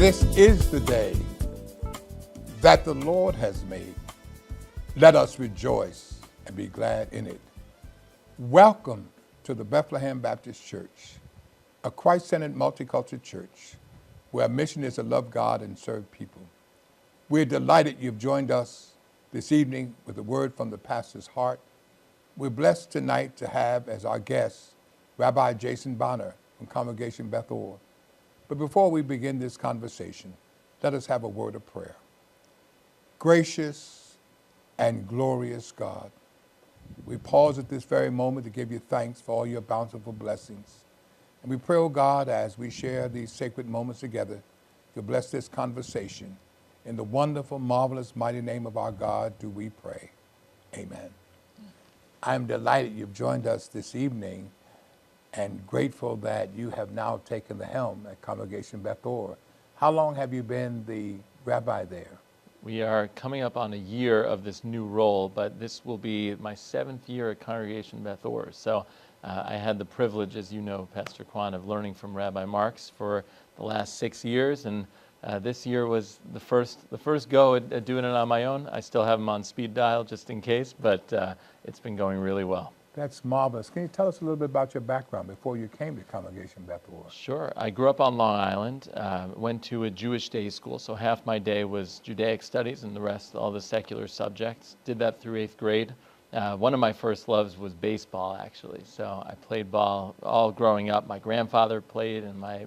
This is the day that the Lord has made. Let us rejoice and be glad in it. Welcome to the Bethlehem Baptist Church, a Christ-centered multicultural church where our mission is to love God and serve people. We're delighted you've joined us this evening with a word from the pastor's heart. We're blessed tonight to have as our guest Rabbi Jason Bonner from Congregation Bethel. But before we begin this conversation, let us have a word of prayer. Gracious and glorious God, we pause at this very moment to give you thanks for all your bountiful blessings. And we pray, oh God, as we share these sacred moments together, to bless this conversation. In the wonderful, marvelous, mighty name of our God do we pray. Amen. I'm delighted you've joined us this evening and grateful that you have now taken the helm at Congregation Bethel. How long have you been the rabbi there? We are coming up on a year of this new role, but this will be my 7th year at Congregation Bethel. So I had the privilege, as you know, Pastor Quann, of learning from Rabbi Marks for the last 6 years, and this year was the first go at doing it on my own. I still have him on speed dial just in case, but it's been going really well. That's marvelous. Can you tell us a little bit about your background before you came to Congregation Bethel? Sure. I grew up on Long Island, went to a Jewish day school, so half my day was Judaic studies and the rest all the secular subjects. Did that through 8th grade. One of my first loves was baseball, actually. So I played ball all growing up. My grandfather played and my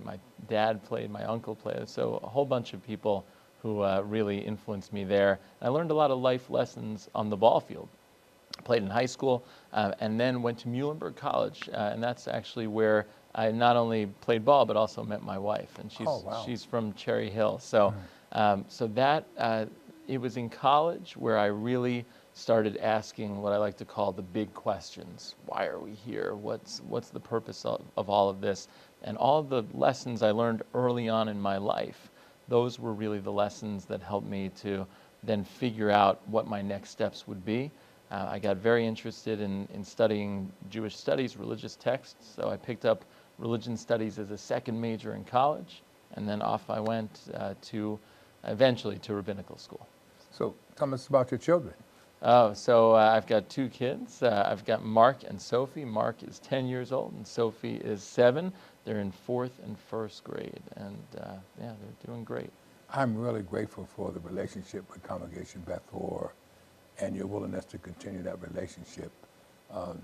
dad played, my uncle played. So a whole bunch of people who really influenced me there. I learned a lot of life lessons on the ball field. Played in high school, and then went to Muhlenberg College, and that's actually where I not only played ball but also met my wife, and she's from Cherry Hill. So, it was in college where I really started asking what I like to call the big questions. Why are we here? What's the purpose of all of this? And all the lessons I learned early on in my life, those were really the lessons that helped me to then figure out what my next steps would be. I got very interested in studying Jewish studies, religious texts, so I picked up religion studies as a second major in college, and then off I went eventually to rabbinical school. So tell us about your children. I've got 2 kids. I've got Mark and Sophie. Mark is 10 years old, and Sophie is 7. They're in 4th and 1st grade, and they're doing great. I'm really grateful for the relationship with Congregation Bethel and your willingness to continue that relationship.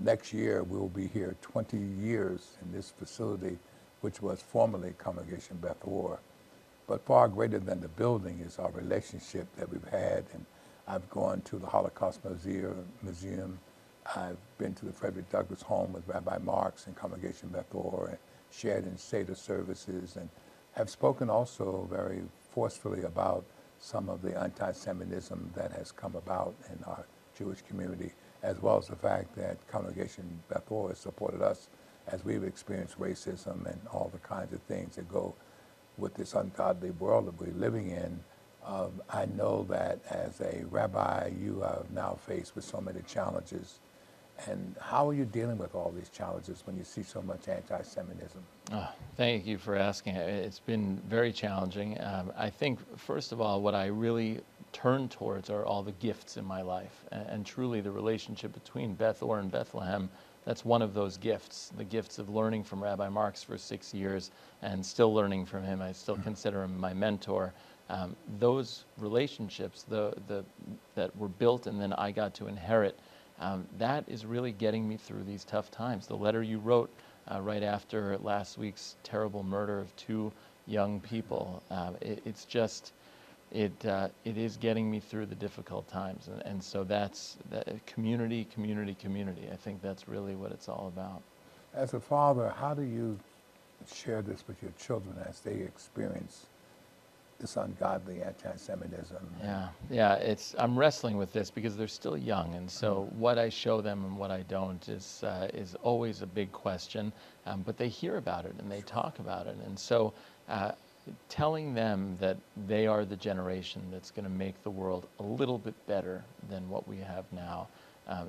Next year, we'll be here 20 years in this facility, which was formerly Congregation Bethel. But far greater than the building is our relationship that we've had. And I've gone to the Holocaust Museum. I've been to the Frederick Douglass home with Rabbi Marks and Congregation Bethel, and shared in Seder services, and have spoken also very forcefully about some of the anti-Semitism that has come about in our Jewish community, as well as the fact that Congregation Bethel has supported us as we've experienced racism and all the kinds of things that go with this ungodly world that we're living in. I know that as a rabbi, you are now faced with so many challenges. And how are you dealing with all these challenges when you see so much anti-Semitism? Thank you for asking. It's been very challenging. I think, first of all, what I really turn towards are all the gifts in my life. And truly the relationship between Bethel and Bethlehem, that's one of those gifts, the gifts of learning from Rabbi Marks for 6 years and still learning from him. I still consider him my mentor. Those relationships that were built and then I got to inherit, that is really getting me through these tough times. The letter you wrote right after last week's terrible murder of 2 young people, it is getting me through the difficult times. And so that's community. I think that's really what it's all about. As a father, how do you share this with your children as they experience this ungodly anti-Semitism? Yeah. I'm wrestling with this because they're still young, and so what I show them and what I don't is always a big question. But they hear about it and they talk about it, and so telling them that they are the generation that's going to make the world a little bit better than what we have now.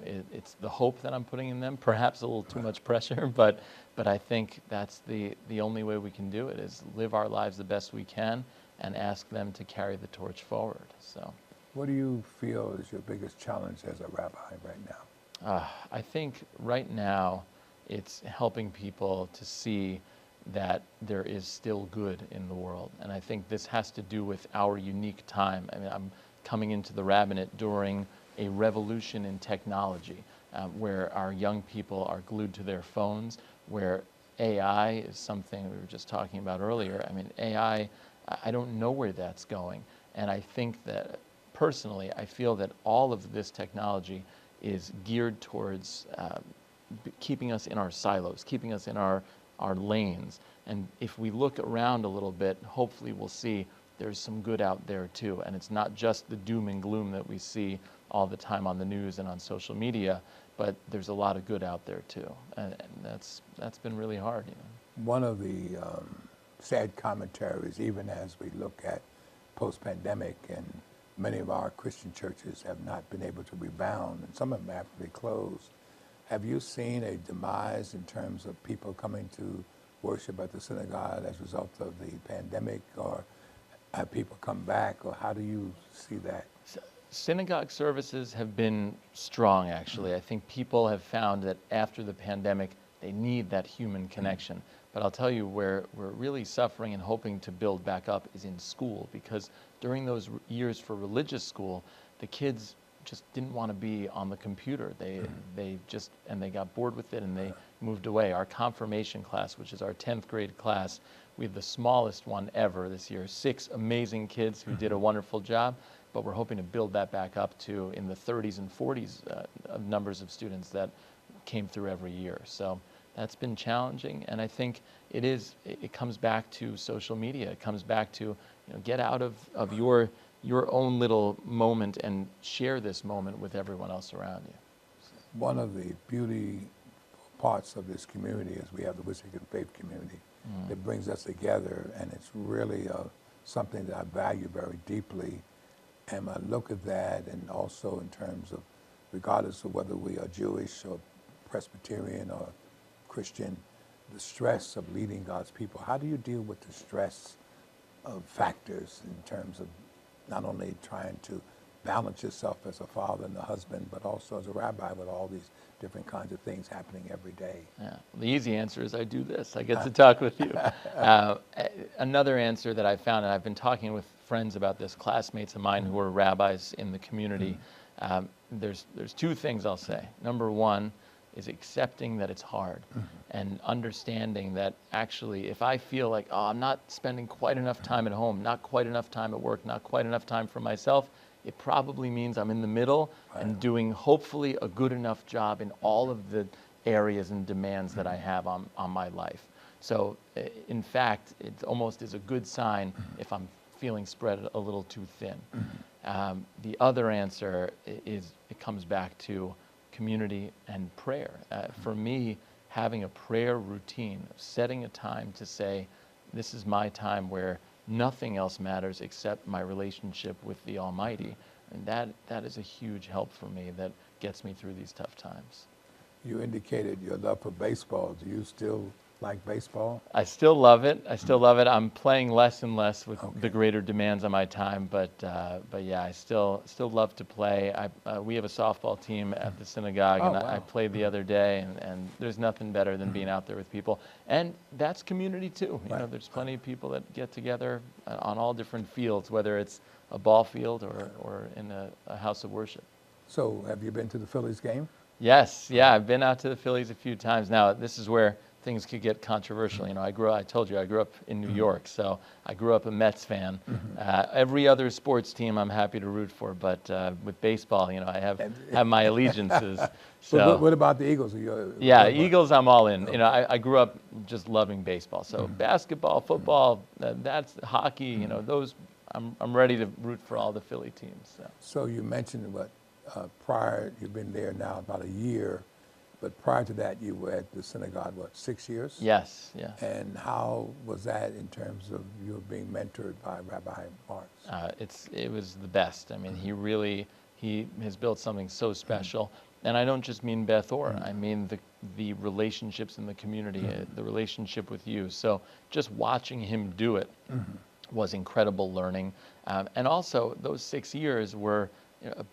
It's the hope that I'm putting in them, perhaps a little too much pressure, but I think that's the only way we can do it, is live our lives the best we can and ask them to carry the torch forward. So What do you feel is your biggest challenge as a rabbi right now? I think right now it's helping people to see that there is still good in the world. And I think this has to do with our unique time. I mean, I'm coming into the rabbinate during a revolution in technology, where our young people are glued to their phones, where AI is something we were just talking about earlier. I mean, AI, I don't know where that's going. And I think that personally, I feel that all of this technology is geared towards keeping us in our silos, keeping us in our lanes. And if we look around a little bit, hopefully we'll see there's some good out there too. And it's not just the doom and gloom that we see all the time on the news and on social media, but there's a lot of good out there too. And that's been really hard. You know? One of the sad commentaries, even as we look at post-pandemic, and many of our Christian churches have not been able to rebound, and some of them have to be closed. Have you seen a demise in terms of people coming to worship at the synagogue as a result of the pandemic, or have people come back, or how do you see that? Synagogue services have been strong, actually. I think people have found that after the pandemic, they need that human connection. But I'll tell you, where we're really suffering and hoping to build back up is in school, because during those years for religious school, the kids just didn't want to be on the computer. They got bored with it and they moved away. Our confirmation class, which is our 10th grade class, we have the smallest one ever this year. 6 amazing kids who did a wonderful job, but we're hoping to build that back up to in the 30s and 40s of numbers of students that came through every year. So that's been challenging, and I think it comes back to social media. It comes back to, get out of your own little moment and share this moment with everyone else around you. One of the beauty parts of this community is we have the Wissahickon Faith community that brings us together, and it's really something that I value very deeply. And I look at that, and also in terms of, regardless of whether we are Jewish or Presbyterian or Christian, the stress of leading God's people. How do you deal with the stress of factors in terms of not only trying to balance yourself as a father and a husband, but also as a rabbi with all these different kinds of things happening every day? Yeah. The easy answer is I do this. I get to talk with you. Another answer that I found, and I've been talking with friends about this, classmates of mine who are rabbis in the community, there's 2 things I'll say. Number one is accepting that it's hard and understanding that actually if I feel like, I'm not spending quite enough time at home, not quite enough time at work, not quite enough time for myself, it probably means I'm in the middle and doing hopefully a good enough job in all of the areas and demands that I have on my life. So in fact, it almost is a good sign if I'm feeling spread a little too thin. The other answer is, it comes back to community and prayer. For me, having a prayer routine, setting a time to say, this is my time where nothing else matters except my relationship with the Almighty. And that is a huge help for me that gets me through these tough times. You indicated your love for baseball. Do you still like baseball? I still love it. I'm playing less and less with the greater demands on my time, but yeah, I still love to play. We have a softball team at the synagogue, and I played the other day, and there's nothing better than being out there with people. And that's community too. There's plenty of people that get together on all different fields, whether it's a ball field or in a house of worship. So have you been to the Phillies game? Yes, yeah, I've been out to the Phillies a few times. Now, this is where things could get controversial. I told you I grew up in New York, so I grew up a Mets fan. Every other sports team I'm happy to root for, but with baseball, I have my allegiances. So what about the Eagles? Eagles, I'm all in. I grew up just loving baseball. So basketball, football, that's hockey. Those I'm ready to root for all the Philly teams. So you mentioned prior, you've been there now about a year. But prior to that, you were at the synagogue, 6 years? Yes, yeah. And how was that in terms of you being mentored by Rabbi Marks? It was the best. I mean, he has built something so special. And I don't just mean Beth Or. I mean the relationships in the community, the relationship with you. So just watching him do it was incredible learning. And also, those 6 years were a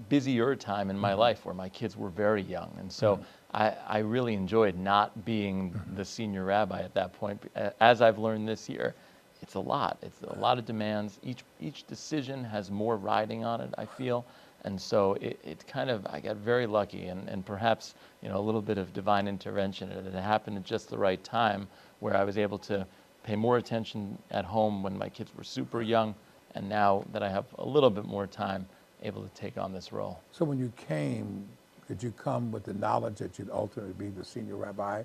busier time in my life where my kids were very young. And so I really enjoyed not being the senior rabbi at that point. As I've learned this year, it's a lot. It's a lot of demands. Each decision has more riding on it, I feel. And so it kind of, I got very lucky and perhaps, a little bit of divine intervention. It happened at just the right time where I was able to pay more attention at home when my kids were super young. And now that I have a little bit more time, able to take on this role. So when you came, did you come with the knowledge that you'd ultimately be the senior rabbi,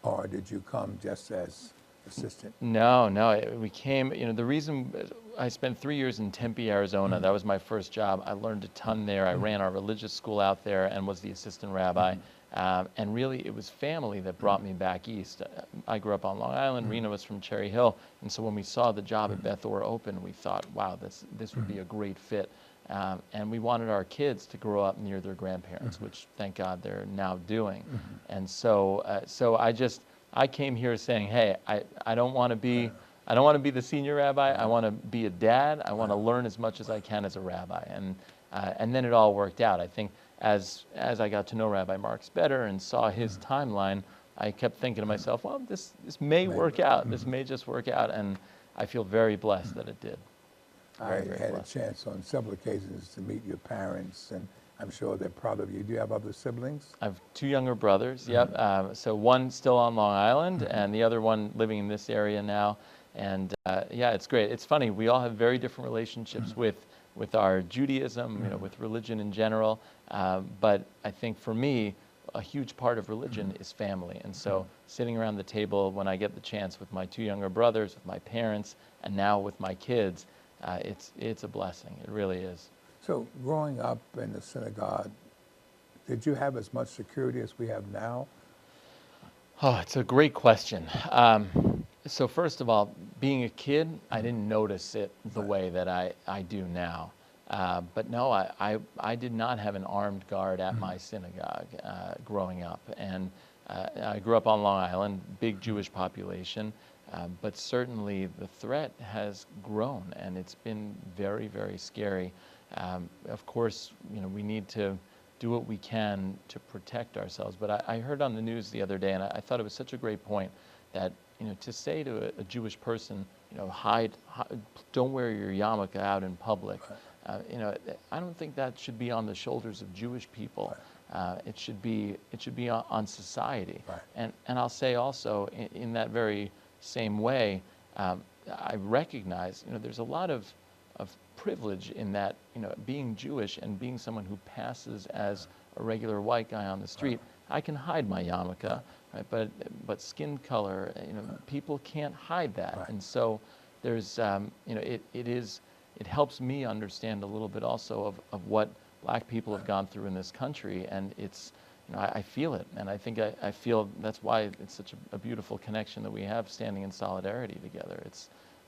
or did you come just as assistant? No, we came, the reason I spent 3 years in Tempe, Arizona, that was my first job. I learned a ton there. I ran our religious school out there and was the assistant rabbi. And really, it was family that brought me back east. I grew up on Long Island. Rena was from Cherry Hill. And so when we saw the job at Beth Or open, we thought, wow, this would be a great fit. And we wanted our kids to grow up near their grandparents, which thank God they're now doing. And so I came here saying, hey, I don't want to be the senior rabbi. I want to be a dad. I want to learn as much as I can as a rabbi. And then it all worked out. I think as I got to know Rabbi Marks better and saw his timeline, I kept thinking to myself, well, this may work out. This may just work out. And I feel very blessed that it did. I had a chance on several occasions to meet your parents, and I'm sure they're proud of you. Do you have other siblings? I have 2 younger brothers, yep. So one still on Long Island, and the other one living in this area now. And yeah, it's great. It's funny, we all have very different relationships with our Judaism, with religion in general. But I think for me, a huge part of religion is family. And so sitting around the table when I get the chance with my 2 younger brothers, with my parents, and now with my kids, it's a blessing. It really is. So growing up in the synagogue, did you have as much security as we have now? Oh, it's a great question. So first of all, being a kid, I didn't notice it the way that I do now. But no, I did not have an armed guard at my synagogue growing up. And I grew up on Long Island, big Jewish population. But certainly the threat has grown, and it's been very, very scary. Of course, we need to do what we can to protect ourselves. But I heard on the news the other day, and I thought it was such a great point, that to say to a Jewish person, hide, don't wear your yarmulke out in public. I don't think that should be on the shoulders of Jewish people. It should be on society. And I'll say also in that very same way, I recognize, there's a lot of privilege in that, being Jewish and being someone who passes as a regular white guy on the street. I can hide my yarmulke, right? But skin color, people can't hide that. And so there's, it helps me understand a little bit also of what black people have gone through in this country, and it's, I feel it, and I think I feel that's why it's such a beautiful connection that we have standing in solidarity together.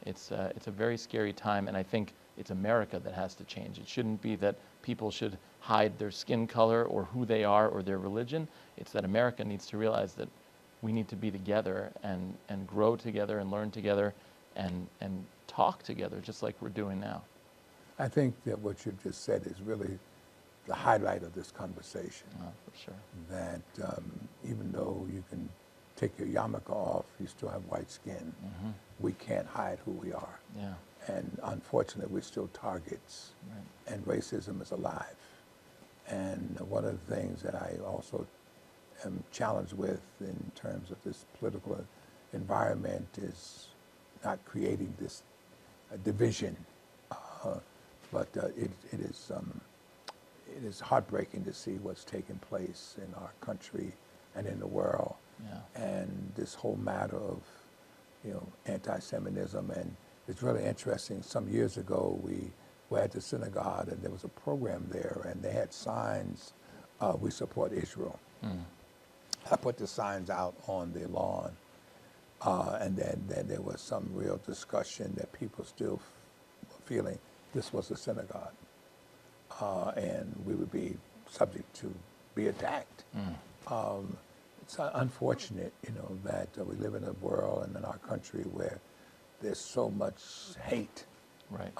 It's a very scary time, and I think it's America that has to change. It shouldn't be that people should hide their skin color or who they are or their religion. It's that America needs to realize that we need to be together and grow together and learn together and talk together just like we're doing now. I think that what you just said is really the highlight of this conversation. Oh, for sure. That even though you can take your yarmulke off, you still have white skin. We can't hide who we are. Yeah. And unfortunately, we're still targets. Right. And racism is alive. And one of the things that I also am challenged with in terms of this political environment is not creating this division. But it is heartbreaking to see what's taking place in our country and in the world. Yeah. And this whole matter of, anti-Semitism. And it's really interesting. Some years ago, we were at the synagogue, and there was a program there, and they had signs, we support Israel. I put the signs out on the lawn, and then there was some real discussion that people still were feeling this was a synagogue, and we would be subject to be attacked. It's unfortunate, that we live in a world and in our country where there's so much hate, Right.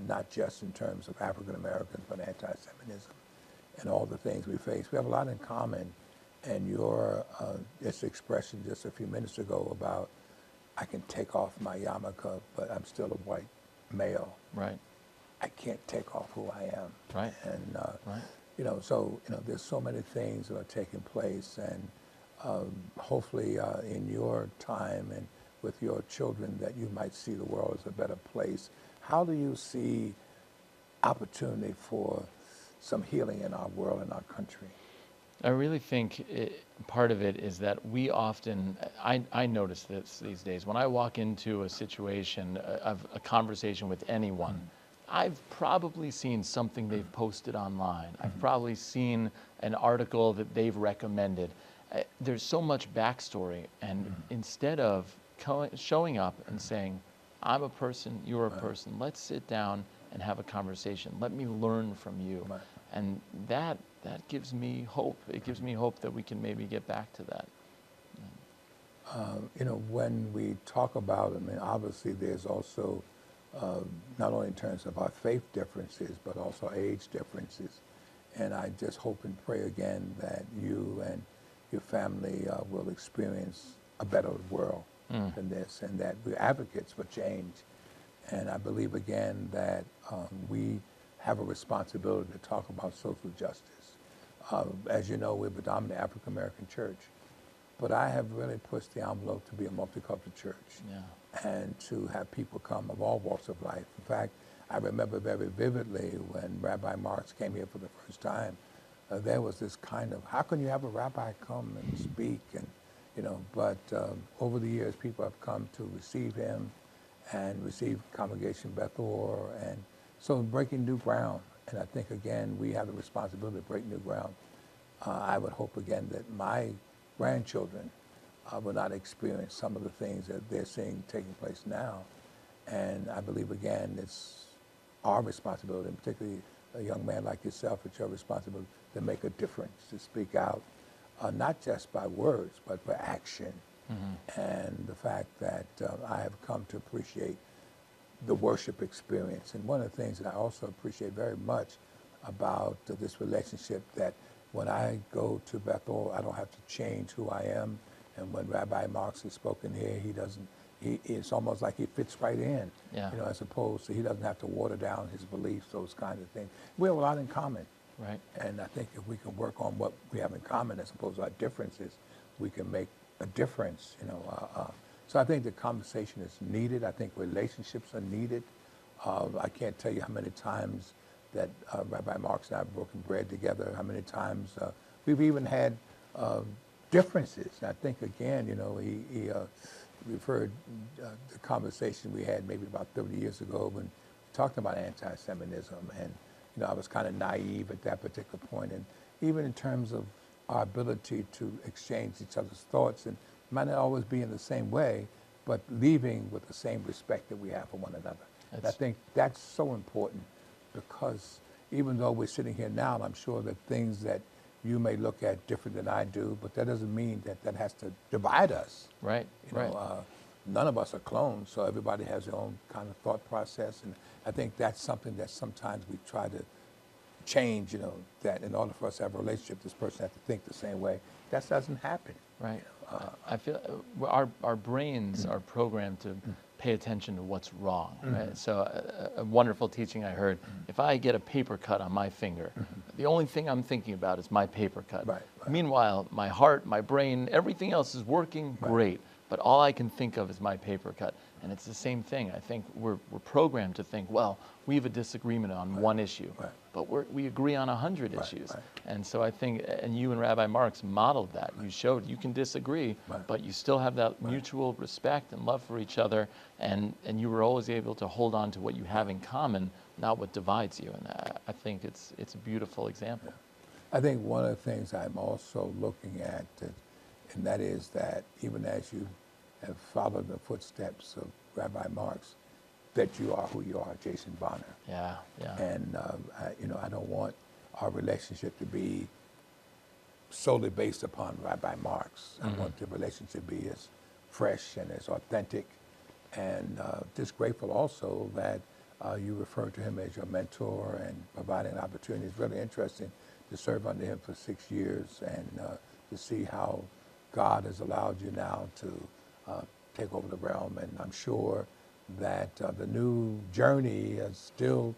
not just in terms of African Americans, but anti-Semitism and all the things we face. We have a lot in common. And your this expression just a few minutes ago about I can take off my yarmulke, but I'm still a white male. Right. I can't take off who I am. Right. And Right. there's so many things that are taking place, and hopefully in your time and with your children that you might see the world as a better place. How do you see opportunity for some healing in our world, in our country? I really think part of it is that we often, I notice this these days, when I walk into a situation of a conversation with anyone, I've probably seen something they've posted online. I've probably seen an article that they've recommended. There's so much backstory, and instead of showing up and saying, I'm a person, you're a person, let's sit down and have a conversation. Let me learn from you. Right. And that gives me hope. It gives me hope that we can maybe get back to that. When we talk about, I mean, obviously there's also, not only in terms of our faith differences, but also age differences. And I just hope and pray again that you and your family will experience a better world than this, and that we're advocates for change. And I believe again that we have a responsibility to talk about social justice. As you know, we're predominantly African American church, but I have really pushed the envelope to be a multicultural church, and to have people come of all walks of life. In fact, I remember very vividly when Rabbi Marks came here for the first time, there was this kind of, how can you have a rabbi come and speak? And but over the years, people have come to receive him and receive Congregation Bethel, and so breaking new ground. And I think, again, we have the responsibility to break new ground. I would hope, again, that my grandchildren will not experience some of the things that they're seeing taking place now. And I believe, again, it's our responsibility, and particularly a young man like yourself, it's your responsibility to make a difference, to speak out, not just by words, but by action. And the fact that I have come to appreciate the worship experience. And one of the things that I also appreciate very much about this relationship, that when I go to Bethel, I don't have to change who I am. And when Rabbi Marks has spoken here, it's almost like he fits right in, as opposed to he doesn't have to water down his beliefs, those kinds of things. We have a lot in common. Right. And I think if we can work on what we have in common as opposed to our differences, we can make a difference, So I think the conversation is needed. I think relationships are needed. I can't tell you how many times that Rabbi Marks and I have broken bread together, how many times we've even had differences. And I think, again, he referred the conversation we had maybe about 30 years ago when we talked about anti-Semitism. And, I was kind of naive at that particular point. And even in terms of our ability to exchange each other's thoughts, and might not always be in the same way, but leaving with the same respect that we have for one another. And I think that's so important, because even though we're sitting here now, I'm sure that things that you may look at different than I do, but that doesn't mean that has to divide us. Right. None of us are clones, so everybody has their own kind of thought process. And I think that's something that sometimes we try to change, that in order for us to have a relationship, this person has to think the same way. That doesn't happen. Right. I feel our brains are programmed to pay attention to what's wrong. Right? So a wonderful teaching I heard, if I get a paper cut on my finger, the only thing I'm thinking about is my paper cut. Right. Meanwhile, my heart, my brain, everything else is working great, but all I can think of is my paper cut. And it's the same thing. I think we're programmed to think, well, we have a disagreement on one issue, but we agree on 100 issues. And so I think, and you and Rabbi Marks modeled that. You showed you can disagree, but you still have that mutual respect and love for each other, and you were always able to hold on to what you have in common, not what divides you. And I think it's a beautiful example. I think one of the things I'm also looking at, and that is that even as you have followed the footsteps of Rabbi Marks, that you are who you are, Jason Bonner. Yeah. And I don't want our relationship to be solely based upon Rabbi Marks. I want the relationship to be as fresh and as authentic and just grateful also that you refer to him as your mentor and providing opportunities. It's really interesting to serve under him for 6 years and to see how God has allowed you now to take over the realm. And I'm sure that the new journey is still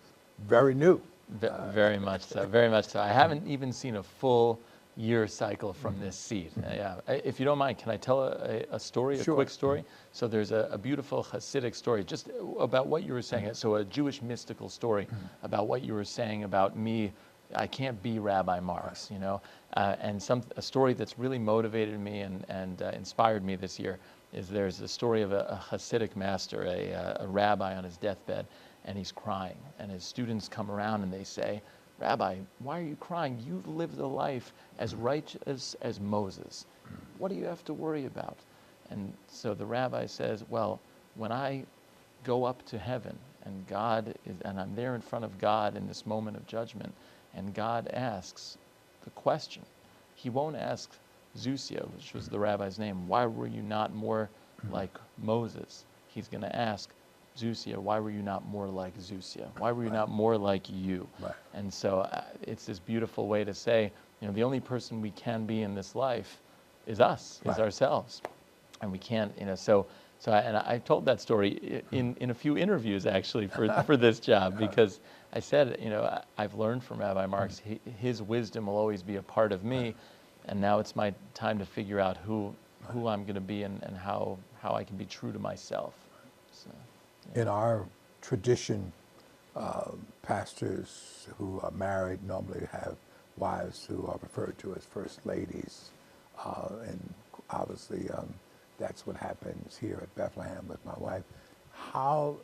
very new. Very much so, very much so. I haven't even seen a full year cycle from this seat. Yeah. If you don't mind, can I tell a story, Sure. a quick story? So there's a beautiful Hasidic story just about what you were saying. So a Jewish mystical story about what you were saying about me. I can't be Rabbi Marks, you know, and a story that's really motivated me and inspired me this year is there's a story of a Hasidic master, a rabbi on his deathbed, and he's crying, and his students come around and they say, Rabbi, why are you crying? You've lived a life as righteous as Moses. What do you have to worry about? And so the rabbi says, well, when I go up to heaven and I'm there in front of God in this moment of judgment, and God asks the question, he won't ask Zeusia, which was the rabbi's name, why were you not more like Moses? He's going to ask, Zeusia, why were you not more like Zeusia? Why were you not more like you? Right. And so it's this beautiful way to say, you know, the only person we can be in this life is us, is ourselves. And we can't, you know, I told that story in a few interviews actually for this job, because I said, you know, I've learned from Rabbi Marks, his wisdom will always be a part of me, and now it's my time to figure out who I'm going to be and how I can be true to myself. So, yeah. In our tradition, pastors who are married normally have wives who are referred to as first ladies, and obviously that's what happens here at Bethlehem with my wife. How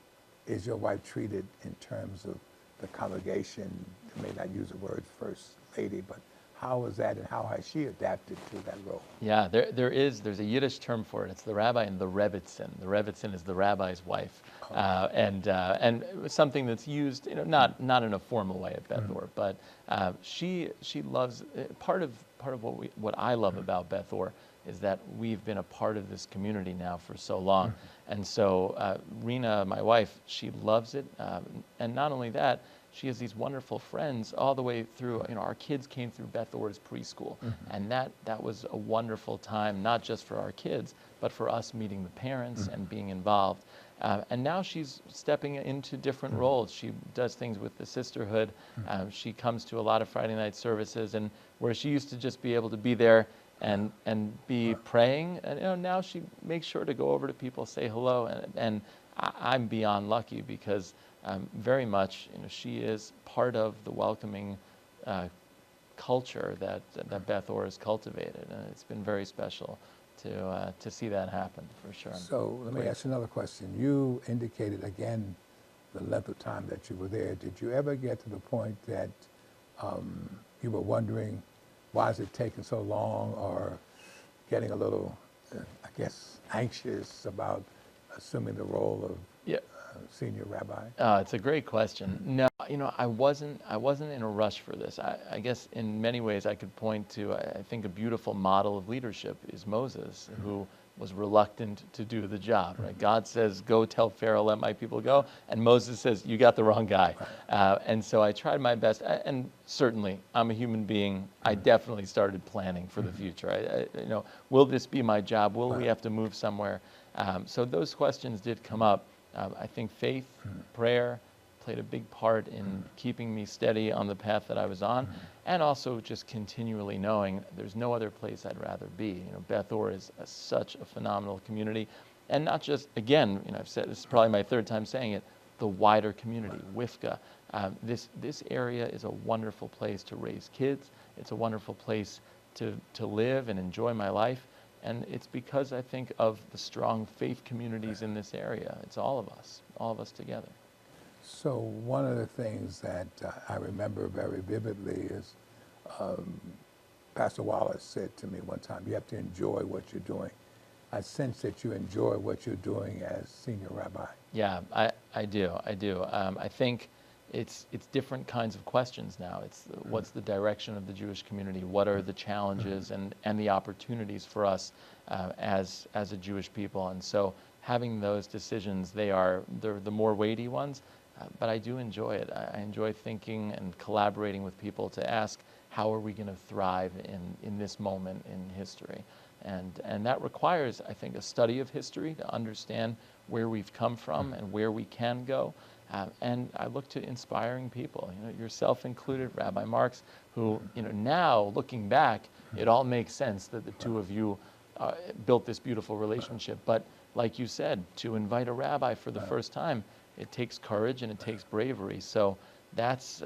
is your wife treated in terms of the congregation? I may not use the word first lady, but how is that, and how has she adapted to that role? Yeah, there's a Yiddish term for it. It's the rabbi and the Rebbitzin. The Rebbitzin is the rabbi's wife, and something that's used, you know, not in a formal way at Beth-Or, but she loves part of what I love about Beth-Or is that we've been a part of this community now for so long, and so Rena, my wife, she loves it, and not only that, she has these wonderful friends all the way through. You know, our kids came through Beth-Or's preschool, and that was a wonderful time, not just for our kids, but for us meeting the parents and being involved. And now she's stepping into different roles. She does things with the sisterhood. She comes to a lot of Friday night services, and where she used to just be able to be there and be praying, and you know, now she makes sure to go over to people, say hello, and I'm beyond lucky because very much, you know, she is part of the welcoming culture that Beth-Or has cultivated, and it's been very special to see that happen for sure. So let me ask you another question. You indicated again the length of time that you were there. Did you ever get to the point that you were wondering why is it taking so long, or getting a little, I guess, anxious about assuming the role of senior rabbi? It's a great question. No, you know, I wasn't in a rush for this. I guess in many ways I could point to, I think a beautiful model of leadership is Moses, who was reluctant to do the job, right? God says, go tell Pharaoh, let my people go. And Moses says, you got the wrong guy. And so I tried my best. And certainly, I'm a human being. I definitely started planning for the future. You know, will this be my job? Will we have to move somewhere? So those questions did come up. I think faith, prayer played a big part in keeping me steady on the path that I was on, and also just continually knowing there's no other place I'd rather be. You know, Beth-Or is such a phenomenal community, and not just, again, you know, I've said this is probably my third time saying it, the wider community, WIFCA. This area is a wonderful place to raise kids. It's a wonderful place to live and enjoy my life. And it's because I think of the strong faith communities in this area. It's all of us together. So one of the things that I remember very vividly is Pastor Wallace said to me one time, you have to enjoy what you're doing. I sense that you enjoy what you're doing as senior rabbi. Yeah, I do. I think it's different kinds of questions now. It's what's the direction of the Jewish community? What are the challenges and the opportunities for us as a Jewish people? And so having those decisions, they're the more weighty ones, but I do enjoy it. I enjoy thinking and collaborating with people to ask, how are we going to thrive in this moment in history? And that requires, I think, a study of history to understand where we've come from and where we can go. And I look to inspiring people, yourself included, Rabbi Marks, who, now looking back, it all makes sense that the two of you built this beautiful relationship. But like you said, to invite a rabbi for the first time, it takes courage and it takes bravery. So that's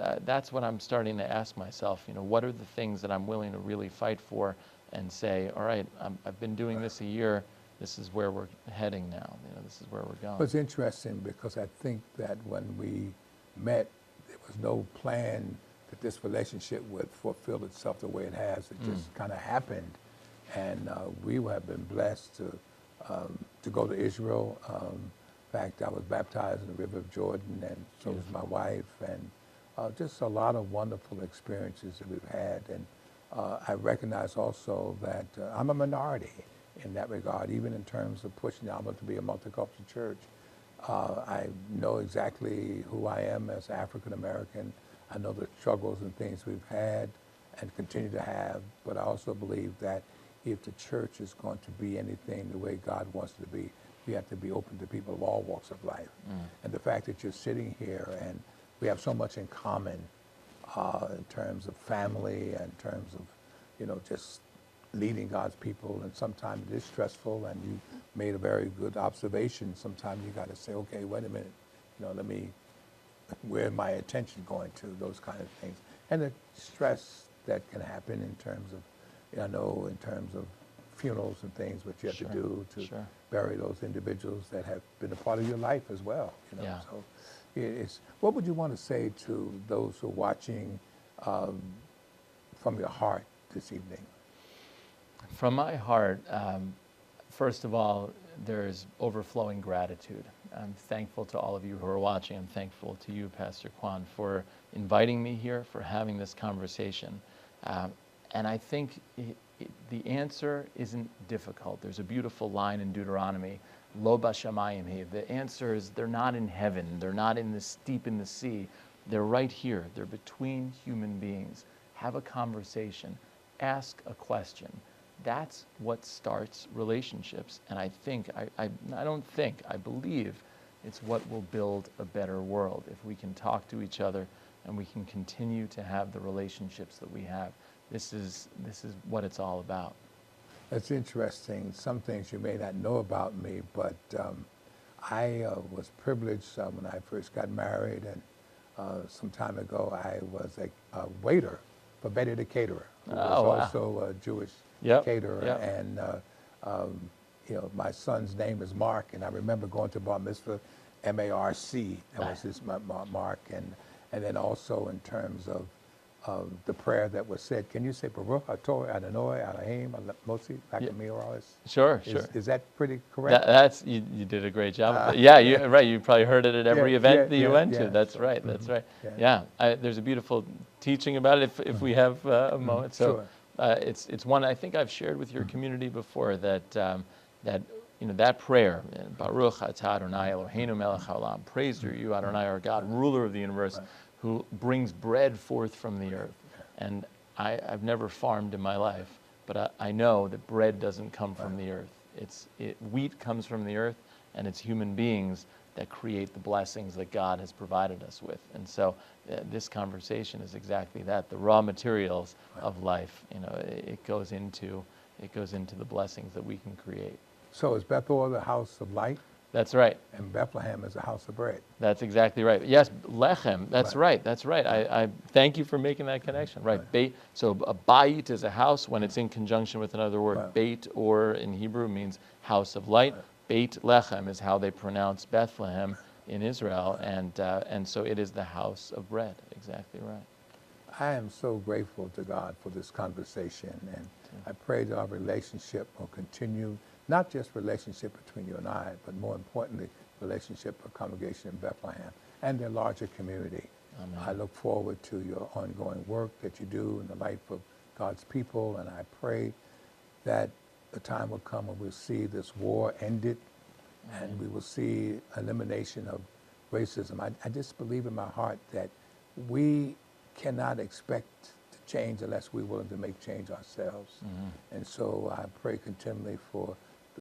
what I'm starting to ask myself. What are the things that I'm willing to really fight for, and say, all right, I've been doing this a year. This is where we're heading now. This is where we're going. Well, it's interesting because I think that when we met, there was no plan that this relationship would fulfill itself the way it has. It just kind of happened, and we have been blessed to go to Israel. In fact, I was baptized in the River of Jordan, and so was my wife, and just a lot of wonderful experiences that we've had. And I recognize also that I'm a minority in that regard, even in terms of pushing the envelope to be a multicultural church. I know exactly who I am as African American. I know the struggles and things we've had and continue to have, but I also believe that if the church is going to be anything the way God wants it to be, we have to be open to people of all walks of life. And the fact that you're sitting here and we have so much in common in terms of family, in terms of, just leading God's people, and sometimes it is stressful, and you made a very good observation. Sometimes you got to say, okay, wait a minute, where's my attention going to, those kind of things. And the stress that can happen in terms of, in terms of funerals and things, what you have to do to bury those individuals that have been a part of your life as well. So what would you want to say to those who are watching from your heart this evening? From my heart, first of all, there's overflowing gratitude. I'm thankful to all of you who are watching. I'm thankful to you, Pastor Quann, for inviting me here, for having this conversation. And I think the answer isn't difficult. There's a beautiful line in Deuteronomy, Lo b'shamayim hi. The answer is they're not in heaven. They're not deep in the sea. They're right here. They're between human beings. Have a conversation. Ask a question. That's what starts relationships. And I believe it's what will build a better world if we can talk to each other and we can continue to have the relationships that we have. This is what it's all about. That's interesting. Some things you may not know about me, but I was privileged when I first got married, and some time ago I was a waiter for Betty the Caterer, who was also a Jewish caterer. And my son's name is Mark, and I remember going to bar mitzvah, M-A-R-C. That was his Mark, and then also in terms of the prayer that was said. Can you say Baruch Atah Adonai Elohim Motzi Lakamiros? Sure. Is that pretty correct? That's you did a great job. Right. You probably heard it at every event that you went to. That's right. That's right. There's a beautiful teaching about it if we have a moment. So it's one I think I've shared with your community before, that that prayer, Baruch Atah Adonai Eloheinu melech haolam, praised are you, Adonai, our God, ruler of the universe, who brings bread forth from the earth. And I've never farmed in my life, but I know that bread doesn't come from the earth. Wheat comes from the earth, and it's human beings that create the blessings that God has provided us with. And so this conversation is exactly that. The raw materials of life, it goes into the blessings that we can create. So is Bethel the house of light? That's right. And Bethlehem is a house of bread. That's exactly right. Yes, lechem. That's right. That's right. I thank you for making that connection. Right. So a bayit is a house when it's in conjunction with another word. Beit, or in Hebrew, means house of light. Beit lechem is how they pronounce Bethlehem in Israel, and so it is the house of bread. Exactly right. I am so grateful to God for this conversation, and I pray that our relationship will continue. Not just relationship between you and I, but more importantly, relationship of congregation in Bethlehem and their larger community. Amen. I look forward to your ongoing work that you do in the life of God's people, and I pray that the time will come when we'll see this war ended and we will see elimination of racism. I just believe in my heart that we cannot expect to change unless we're willing to make change ourselves. And so I pray continually for